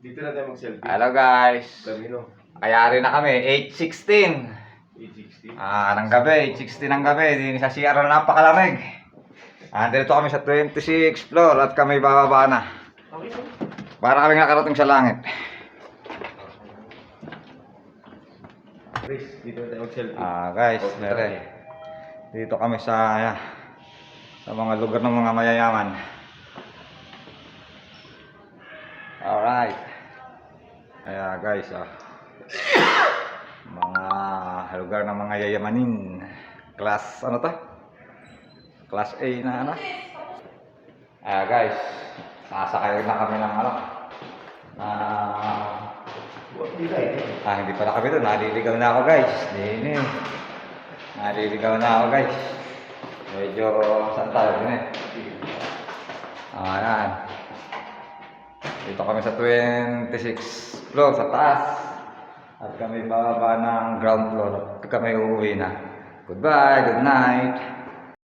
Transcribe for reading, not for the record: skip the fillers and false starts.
Dito na tayo mag-selfie. Hello guys. Camino. Kayari na kami, 8:16. 860. Ng gabi, 8:16 ng gabi. Di sa CR na napakalamig. Dito kami sa 26th floor at kami bababa na. Para kami nakarating sa langit. Chris, dito na tayo mag-selfie. Guys, dito kami sa mga lugar ng mga mayayaman. Alright. Kaya guys, mga lugar ng mga yayamanin. Class, ano to? Class A na ano? Guys, sasakay na kami ng hindi pala kami doon. Naliligaw na ako guys. Naliligaw na ako guys. Medyo saan tayo din Ayan. Dito kami sa 26th floor sa taas. At kami bababa ng ground floor. At kami uuwi na. Goodbye, good night.